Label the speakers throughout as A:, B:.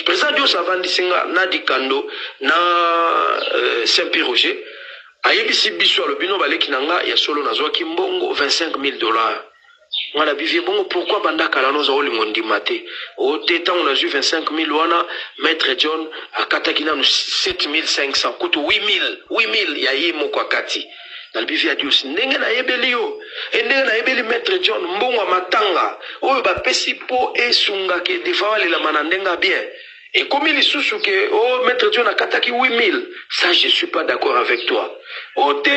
A: président Dios avant disinga na dikando na Saint-Pierre Roger ayebisi biso alobino baleki nanga ya solo nazwaki mbongo $25,000. Ngana bivie bongo pourquoi banda kala noza olingo ndimate o teta on a eu 25,000 wana maître John akataki na 7,500 kutu 8,000 ya yimo kwa kati na bivie adios ndenge na yebeli yo ndenge na yebeli maître John mbongo matanga oyo ba pesi po esunga ke defawale la manandenga bien. Et comme il est sous que, oh, maître Dieu n'a kataki 8,000. Ça, je suis pas d'accord avec toi. Ote,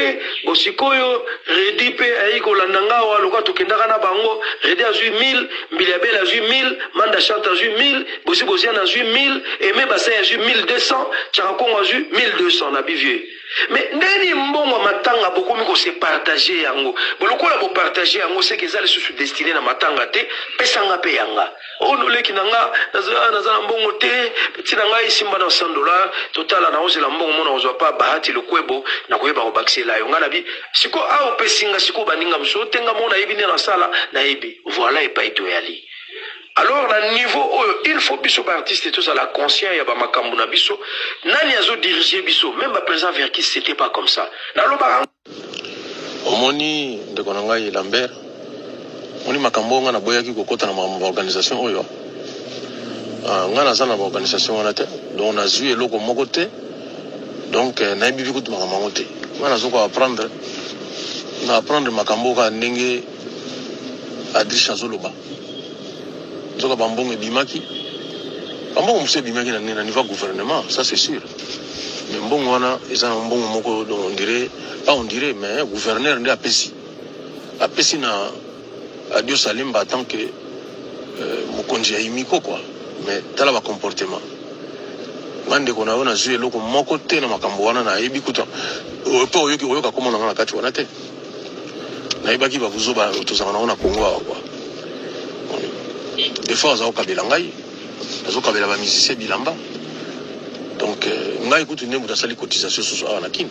A: bosikoyo, redi pe, aiko landanga, wa, loka tokendaka na bango, redi a 8,000, Mbiliabel a 8,000, Manda Chante a 8,000, Bosian a 8,000, et même Bassin a 1,200, Tcharakon a 1,200, na bivier. Mais, neni mbongo matanga, beaucoup miko se partager yango. Boloko la bo partager yango, c'est que ça les sous destiné na matanga te, pesanga pe yanga. Oh, no leki nanga, nazana mbongo te, petit nanga isimba na $100, total na ose la mbongo mona ozwa pa bahati le kwebo, na koyeba ko baxela yo ngana bi, siko a opesinga siko baninga mso tenga mona yebi na sala na yebi. Voilà et pas ito yali. Alors, na niveau, il faut biso ba artiste tout ça la conscient ya ba makambu na biso, nani azo diriger biso, même ba président vers qui c'était pas comme ça. Na lo ba
B: omoni de konanga yi Lambert. Oni makambo nga na boyaki kokota na organisation oyo. Nga na zana ba organisation wana te, donc na zui eloko moko te. Donc na bibi kutu makambo te. Nga na zoko apprendre. Na apprendre makambo ka ndenge Adrisha Zoloba. Zoka bambongo bimaki. Bambongo mse bimaki na niveau gouvernement, ça c'est sûr. Mais mbongo wana ezana mbongo moko on dirait, pas on dirait mais gouverneur ndi apesi. Apesi na Adieu Salimba en tant que mokonzi ya imiko quoi. Mais tala ba comportement. Ngande kona wana zué loko moko te na makambo wana na yebi kuta. Po oyoki oyoka koma na kati wana te. Na yebaki ba buzoba tozana na Kongo wa quoi. Des fois za okabela ngai. Azo kabela ba musicien bilamba. Donc ngai kutu nembu tasali cotisation soso na kin.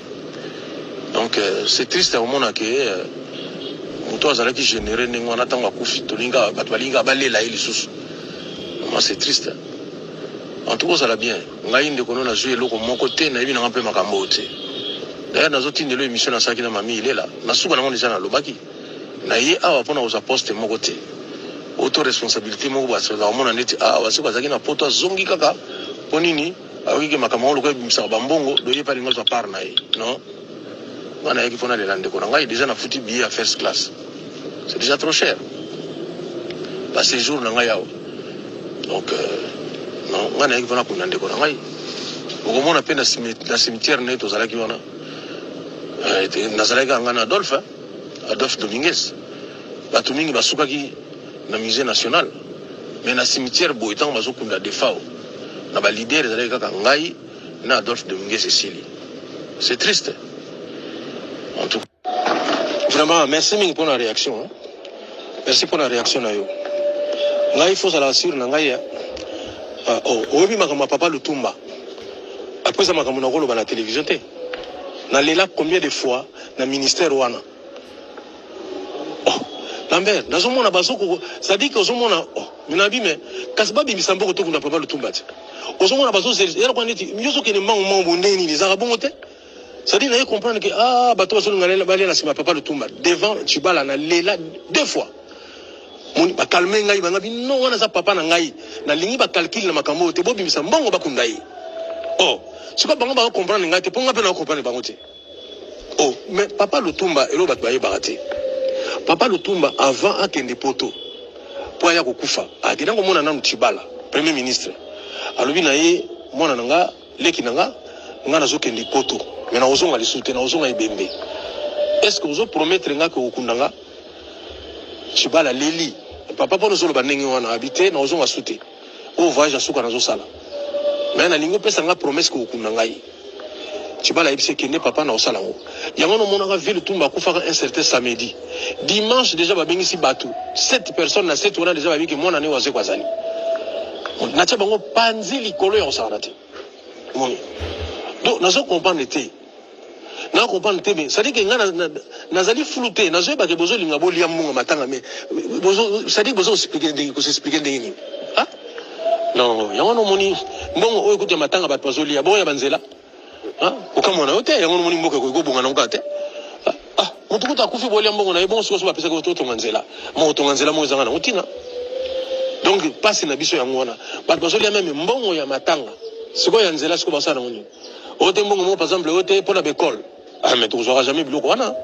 B: Donc c'est triste au monde que muto azalaki généré ndenge wana ntango akufi tolinga bato balinga balela ye lisusu. Moi c'est triste. En tout cas ça va bien. Ngai ndeko na zwi eloko moko te na yebi na mpe makambo te. D'ailleurs nazotindelo émission na saki na mami il est là. Nasuka nango déjà na lobaki. Na ye awa pona oza poste moko te. Auto responsabilité moko ba soza mona neti awa siko azaki na poto zongi kaka ponini awiki makambo lokwe bimisa bambongo doye pa linga zo par na ye. Non. On a équipé les landais qu'on a déjà foutu billet à first class. C'est déjà trop cher. Pas ces jours n'a pas. Donc non, on a équipé les landais qu'on a. Au moment on a peine dans cimetière net aux Alaki on a. Nazarega on a Adolphe Dominguez. Batumingi basukaki na musée national. Mais na cimetière boitan bazokunda defao. Na ba leader Nazarega kangai na Adolphe Dominguez Cécile. C'est triste. En tout cas. Vraiment, merci pour la réaction. Hein. Merci pour la réaction. Là, il faut se rassurer. Oui, ma papa le Tumba. Après ça, ma camarade à la télévision. Dans les là, combien de fois dans le ministère Ouana. Lambert, dans ce monde, ça dit que ce monde, mais Kasba Bibisambo, tu n'as pas le Tumba. Au moment où c'est c'est-à-dire, il faut comprendre que, ah, bateau, c'est ma papa le Tumba. Devant, tu vas là, deux fois. Ba calmer ngai ba ngabi non wana za papa na ngai na lingi ba calcul na makambo te bobi misa mbongo ba kundai. Oh, c'est pas bango ba comprendre ngai te ponga pe na comprendre bango te. Oh, mais papa le Tumba elo ba baye barate. Papa le Tumba avant akende poto. Po ya kokufa. Akenda ko mona na Tibala, premier ministre. Alobi na ye mona nga leki nga na zo kende poto. Mais na ozonga lisute na ozonga ibembe. Est-ce que vous promettre nga que okundanga Tibala leli papa pour nous le bandingi wana habité na ozonga sute. O voyage asuka na zo sala. Mais na lingo pesa nga promesse que okundanga yi. Tibala ibise kende papa na osala ngo. Yango no mona ville Tumba kufaka un certain samedi. Dimanche déjà ba bengi si batu. 7 personnes na 7 wana déjà ba biki mona ne waze kwazali. Na tchabango panzi likolo ya osala te. Moni. Donc nazo comprendre te. Na comprendre te mais ça dit que nga nazali flouté nazo ba ke bozo linga bolia munga matanga mais bozo ça dit bozo expliquer ndenge ko s'expliquer ndenge ni. Ah? Non, yango no moni mbongo oyo kuti matanga bat bazoli ya bon ya banzela. Ah, okamona ote yango no moni mboka ko bonga na ngate. Ah, mutu kuta kufi boli mbongo na bon so bapesa ko to nganzela. Mo to nganzela mo zanga na utina. Donc passe na biso yango wana. Bat bazoli ya même mbongo ya matanga. Siko ya nzela siko basana ngoni. Ote mbongo mo par exemple ote pour la bécole. Ah mais tu n'auras jamais biloko wana.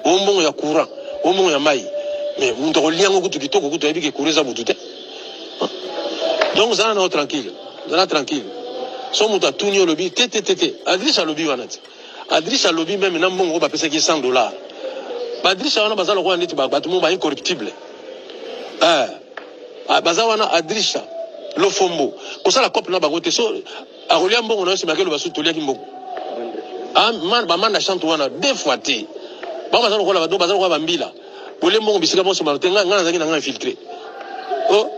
B: O mbongo ya courant, o mbongo ya mai. Mais on te relie en kutu kitoko kutu ebi ke kureza butute. Donc ça on est tranquille. On est tranquille. So muta tunyo lobi tete. Adrisha lobi wana ti. Adrisha lobi même na mbongo ba pesa ki $100. Ba Adrisha wana bazalo kwa nditi ba batu mo ba incorruptible. Baza wana Adrisha lofombo. Kosa la cop na bangote so a relia mbongo na se makelo basu tolia ki mbongo. Ah man ba manda chante wana deux fois ti. Ba bazalo kwa ba do bazalo kwa bambila. Bole mbongo bisika mo se matenga ngana zangi na ngana infiltré. Oh,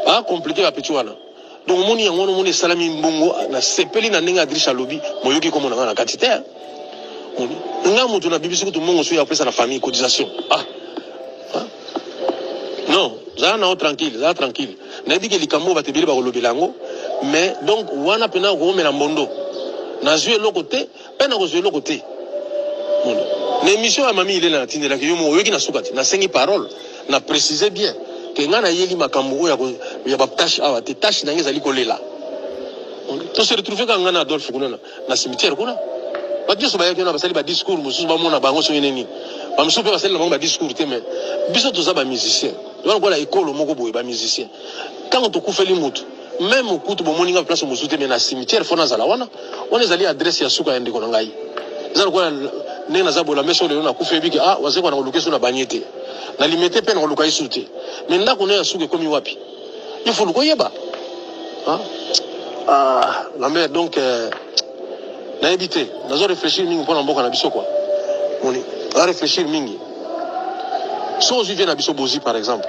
B: ah compliqué la petit wana. Donc moni yango no moni salami mbongo na sepeli na ndenge Adrisha lobi moyoki komo na ngana katite. Moni nga mutu na bibisi kutu mbongo so ya pesa na famille cotisation. Non, ça na tranquille, ça tranquille. Na dit que likambo ba tebeli ba kolobela ngo, mais donc wana pena ko mena mbondo. Na jouer l'autre côté, pena ko jouer l'autre côté. Moni. L'émission à mamie il est là tindela ke yo mo yoki na sukati, na sengi parole, na préciser bien que ngana yeli makambo ya ba tâche awa te tâche na ngeza likolela. To se retrouver quand ngana Adolphe kuna na cimetière kuna. Ba Dieu ba yaki na basali ba discours mususu ba mona bango so yeneni. Ba mususu pe basali na bango ba discours te mais biso to za ba musicien. Donc voilà école moko boye ba musicien. Quand on te koufeli mutu, même au kutu bo moninga place mususu te mais na cimetière fona zala wana, on ezali adresse ya suka yende ko ngai. Ezali ko ne na zabola meso le na kufebi ke waze ko na lukeso na banyete. Na limite pe na luka isute. Mais ndako na suke komi wapi. Il faut le koyeba. La mère donc na éviter, nazo réfléchir mingi pour mboka na biso quoi. Moni, a réfléchir mingi. So je viens na biso bozi par exemple.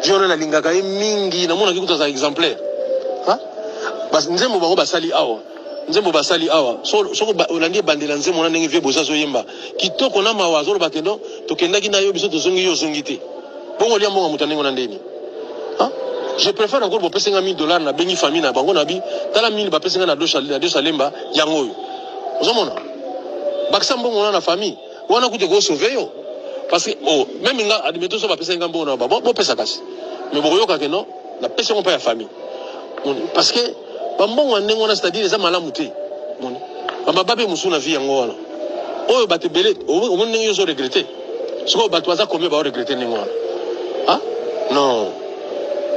B: Viole la lingaka mingi na mona kikuta za exemplaire. Bas nzembo bango basali awa. Nzembo basali awa. So olandi bandela nzembo na ndenge vie boza zo yemba. Kitoko na mawa zo ba kendo to kendaki na yo biso to zongi yo zongite. Bongo lia mbongo mutanengo na ndeni. Je préfère encore bo pesa $1000 na bengi famille na bango na bi tala 1000 ba pesa na do salemba yango yo. Ozomona. Baksa mbongo na famille. Wana kute ko sauver yo. Parce que même nga admettons so ba pesa mbongo na ba bo pesa kasi. Mais bo yoka ke non na pesa ko pa ya famille. Parce que ba mbongo ndengo na c'est-à-dire za malamu te. Moni. Ba babe musu na vie yango wana. Oyo ba te belé o mo ndengo yo regretter. Soko ba toza combien ba regretter ndengo wana. Non.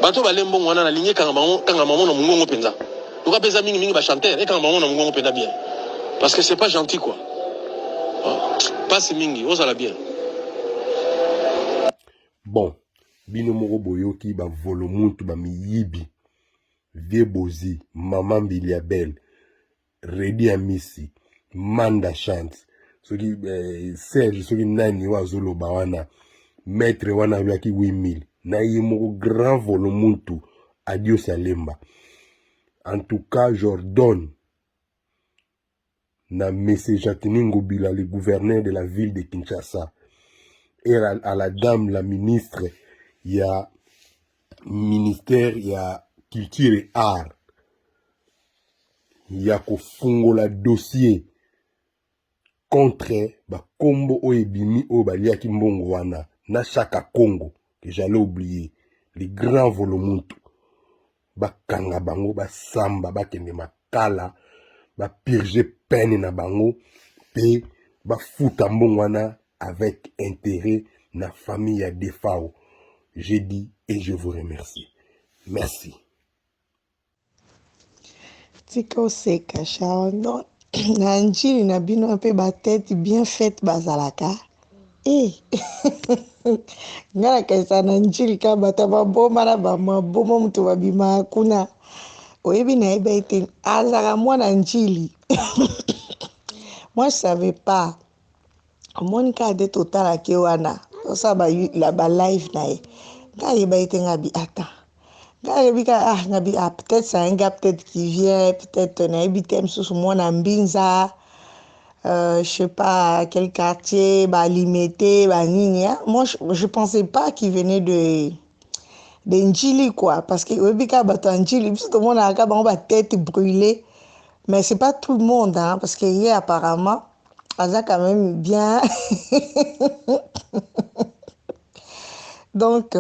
B: Bato ba lembo wana na ligne kanga maman na mungongo penza. Toka pesa mingi ba chanter et kanga maman na mungongo penza bien. Parce que c'est pas gentil quoi. Passe mingi, osala bien.
C: Bon, bino moko boyoki ba volomuntu ba miyibi. Vie bozi, maman Biliabel, Redi Amisi, Manda Chance. Soki Serge soki nani wa zolo ba wana. Maître wana yaki 8000. Na yemo grand volomuntu adieu salemba. En tout cas, j'ordonne na Messe Jacqueline Ngobila, le gouverneur de la ville de Kinshasa, et à la dame, la ministre, il y a ministère, il y a culture et art, il y a kofungo la dossier contre ba kombo o ebimi o baliaki mbongo wana na chaka Congo que j'allais oublier les grands volomuntu bakanga bango basamba bakende makala ba purger peine na bango pe ba futa mbongo wana avec intérêt na famille ya Defao. J'ai dit et je vous remercie. Merci.
D: Tika oseka shaono na njili na bino mpe ba tête bien faite bazalaka. Ngana kaisa na njili ka bata baboma na bamaboma mutu babima kuna. Oyebi na eba ete azaka mwana njili. Moi je savais pas. Monica de total à Kewana. Ça ba live na e. Nga yeba ete ngabi attends. Nga yebi ka ngabi peut-être c'est un gars peut-être qui vient, peut-être na ebitem sous mwana mbinza. Je sais pas quel quartier, ba limité, ba nini. Moi je pensais pas qu'il venait de njili quoi parce que webika bato njili biso tout le monde a ba tête brûlée mais c'est pas tout le monde hein parce que hier apparemment Aza quand même bien donc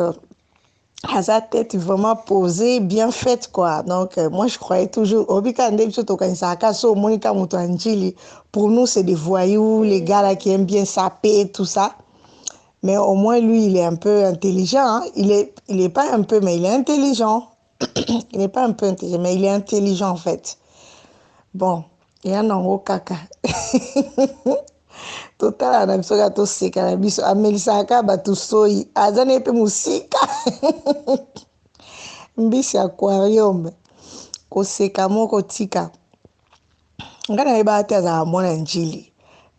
D: Aza tête vraiment posée bien faite quoi donc moi je croyais toujours webika nde biso to kanisa ka so monika muto njili pour nous c'est des voyous les gars là qui aiment bien saper tout ça. Mais au moins, lui, il est un peu intelligent. Hein? Il est pas un peu, mais il est intelligent. Il n'est pas un peu intelligent, mais il est intelligent en fait. Bon, il y a un gros caca. Total, on a besoin de se cannabis. Amelisa Kaba, tout soy. Azane pe musika. Mbisi aquarium. Ko seka moko tika. Ngana eba ate za mwana njili.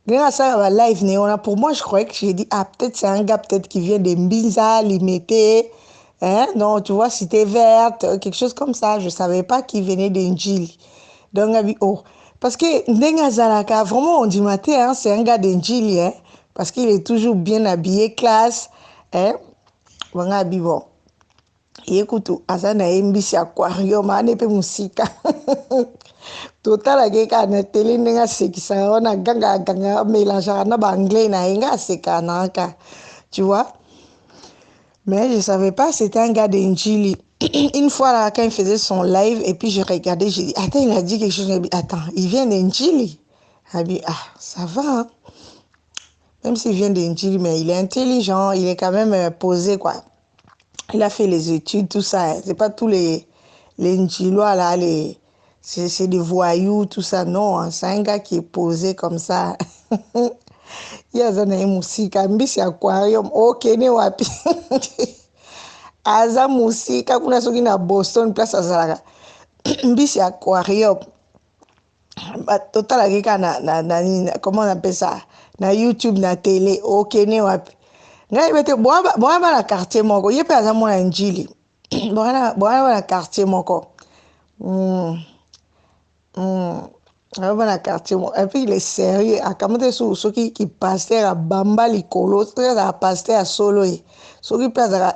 D: Grâce à la live néona, pour moi, je croyais que j'ai dit, ah, peut-être c'est un gars peut-être qui vient de Mbinza, Limité, hein, non, tu vois, Cité Verte, quelque chose comme ça. Je ne savais pas qu'il venait d'Injili. Donc, oh, parce que Ndenga Zalaka, vraiment, on dit maté, hein, c'est un gars d'Injili, hein, parce qu'il est toujours bien habillé, classe, hein, bon. Et écoute, Azana Mbisi Aquarium, ane pe musika. Total ageka na tele ndenga sekisa ona ganga mélange na ba anglais na inga seka naka tu vois mais je savais pas c'était un gars d'Injili. Une fois là quand il faisait son live et puis je regardais j'ai dit attends il a dit quelque chose j'ai dit attends il vient d'Injili. J'ai dit ah ça va hein? Même s'il vient d'Injili mais il est intelligent il est quand même posé quoi il a fait les études tout ça c'est pas tous les Njilois là c'est des voyous, tout ça. Non, hein, c'est un gars qui est posé comme ça. Il y a une musique, Mbisi Aquarium, ok, ne wapi. Aza musique, kuna soki na Boston, place Azalaga. Mbisi Aquarium. Total agika comment on appelle ça? Na YouTube, na télé, ok, ne wapi. Ngai bete, boa na quartier moko. Yepe aza mwana njili. Boa na quartier moko. Na quartier et puis il est sérieux à comment sur ceux qui passaient à Bamba Licolo à pasteur à solo ceux qui passent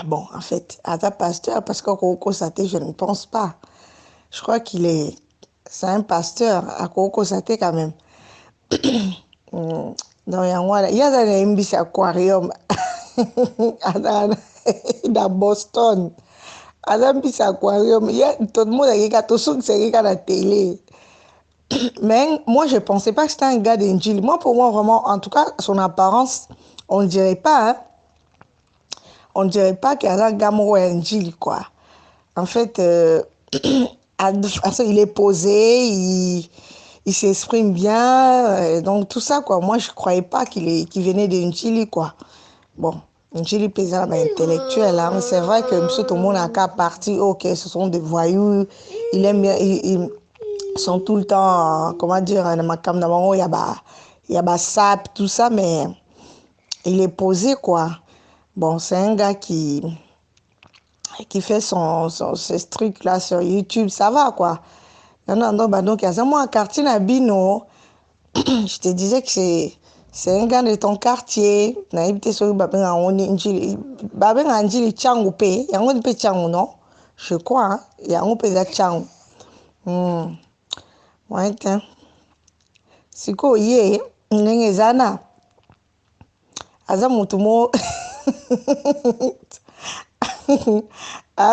D: bon en fait à ta pasteur parce que Koko Saté je ne pense pas je crois c'est un pasteur à Koko Saté quand même donc il y a un Mbisi Aquarium dans Boston. Mbisi Aquarium, tout le monde a tout ce qui à la télé. Mais moi, je ne pensais pas que c'était un gars d'Injili. Moi, pour moi, vraiment, en tout cas, son apparence, on ne dirait pas, hein? On ne dirait pas qu'il y a un gars d'Injili, quoi. En fait, il est posé, il s'exprime bien, donc tout ça, quoi. Moi, je ne croyais pas qu'il venait d'Injili, quoi. Bon. Njili paysan intellectuel, hein. C'est vrai que tout le monde a qu'à partir, ok, ce sont des voyous, ils aiment bien, ils sont tout le temps, comment dire, il y a sap, tout ça, mais il est posé, quoi. Bon, c'est un gars qui fait ses trucs là sur YouTube, ça va, quoi. Non, donc, il y a un quartier Nabino, je te disais que c'est un gars de ton quartier. Na ibite so babenga ngoni njili. Babenga njili changu pe. Yango pe changu non? Je crois. Hein? Yango pe za changu. Ouais, tiens. Siko ye ndenge zana. Aza mutu mo.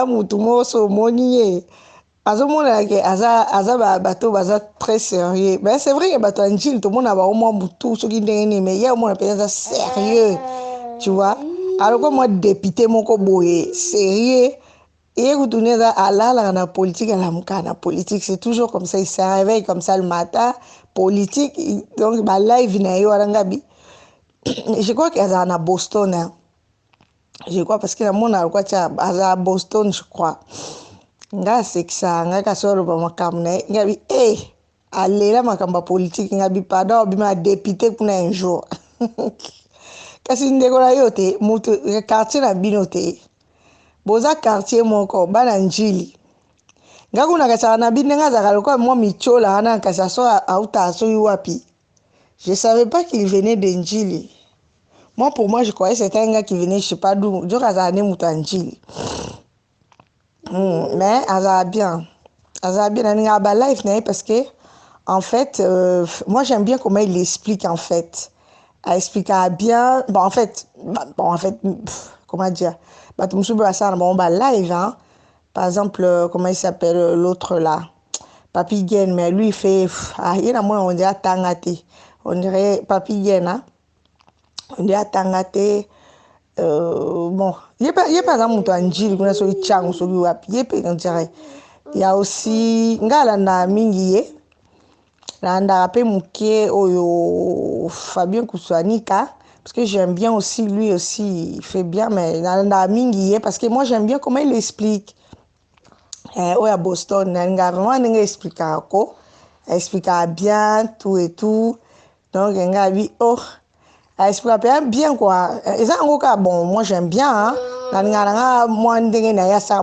D: Mutu mo so moni ye. Aza bateau baza très sérieux. Mais c'est vrai que bateau Anjil, tout le monde a au moins tout ce qui est mais il y a au moins un sérieux. Tu vois? Alors que moi, député, mon koboye, sérieux. Et vous tournez à la politique, à la politique, c'est toujours comme ça. Il se réveille comme ça le matin, politique. Donc, live, je crois qu'il y a à Boston. Hein. Je crois parce que mon à Boston, je crois. Nga seksa nga kasoro ba makamna ngabi alela makamba politique ngabi pada bima député kuna un jour kasi ndekola yote mutu quartier na binote boza quartier moko bana njili nga kuna kasana na binenga zakalo kwa mo michola ana kasa so auta so wapi je savais pas qu'il venait de Njili Moi, pour moi, je croyais que c'était un gars qui venait, je sais pas d'où. Je regardais Moutanjili. Mais, Aza bien. Aza bien, on a un live, parce que, en fait, moi, j'aime bien comment il explique, en fait. Elle explique bien. Bon, en fait, comment dire? Bah, tu me souviens ça, bon, bah, live, hein. Par exemple, comment il s'appelle l'autre là? Papi Gen, mais lui, il fait. Il y en a moins, on dirait Tangate. On dirait Papi Gen, hein. On dirait Tangate. Bon, il y a pas exemple Moutanjili, kuna so Chang, so Wapi, il y a aussi. Ngala na mingi ye. Nanda pe muke oyo Fabien Kouswanika. Parce que j'aime bien aussi, lui aussi, il fait bien, mais nanda mingi ye. Parce que moi, j'aime bien comment il explique. À Boston, nanga vraiment nanga expliquer quoi. Elle explique bien tout et tout. Donc, nanga lui, oh. Elle explique bien quoi. Et ça, bon, moi j'aime bien. Hein. Moi,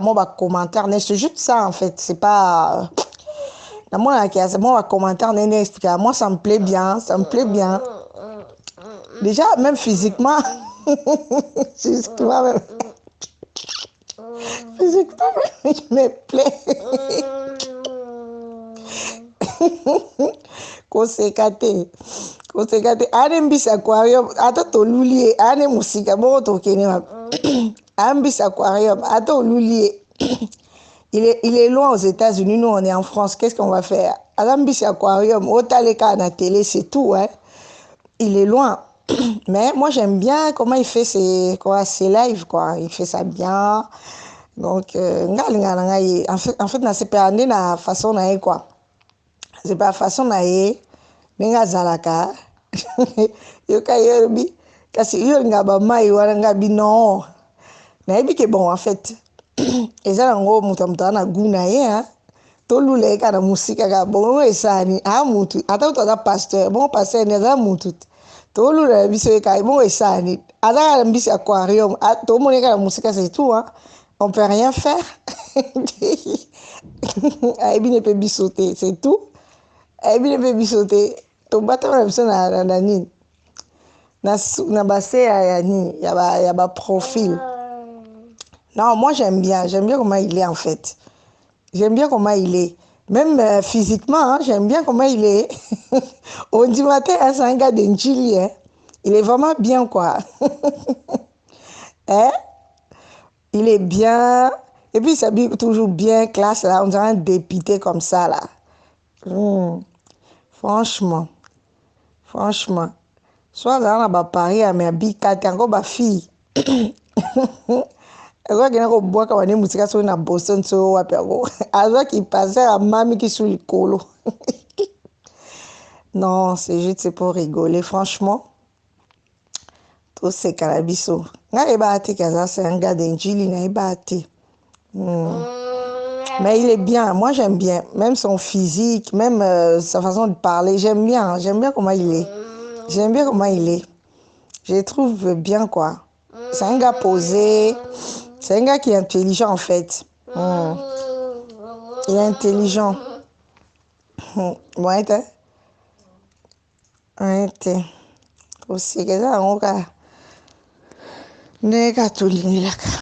D: moi, commentaire, c'est juste ça en fait. C'est pas. Moi, commentaire, moi, ça me plaît bien. Ça me plaît bien. Déjà, même physiquement. Physiquement, même. Physiquement, je me plais. Kosekate ane mbisi aquarium ata tolulie ane musika moko tokeni ane mbisi aquarium ata tolulie il est loin aux États-Unis, nous on est en France, qu'est-ce qu'on va faire? Ane mbisi aquarium otaleka à la télé, c'est tout, hein. Il est loin. Mais moi j'aime bien comment il fait ses lives, quoi. Il fait ça bien. Donc en fait na c'est pas la façon na quoi. C'est pas façon na nenga zalaka yoka yerbi kasi yo ngaba mai wana ngabi non na yebi ke bon en fait eza ngo mutu na guna ye hein to lule ka na musika ka bon esani a mutu ata to da pasteur bon pasteur ne za mutu to lule biso ka bon esani ata mbisi aquarium to mone ka na musika c'est tout hein on peut rien faire a yebi ne peut bisoter c'est tout a yebi ne peut bisoter to bata na biso na nini na base ya nini ya ba profil. Non, moi j'aime bien comment il est en fait. J'aime bien comment il est. Même physiquement, hein, j'aime bien comment il est. On dit matin, c'est un gars d'Injili, hein. Il est vraiment bien quoi. Hein? Il est bien. Et puis il s'habille toujours bien, classe là. On dirait un député comme ça là. Franchement. Soit dans la Paris, mais habite encore ma fille. Eza kena ko boaka wane musika so na Boston so wapi ako. Aza qui passait à mami qui sous le colo. Non, c'est juste pour rigoler franchement. Tout c'est carabiso. Na ebate kaza c'est un gars d'Injili na ebate. Mais il est bien, moi j'aime bien, même son physique, même sa façon de parler, j'aime bien comment il est. Je le trouve bien quoi. C'est un gars posé, c'est un gars qui est intelligent en fait. Il est intelligent. Bon, aussi que ça, on va. Nega tulinilaka.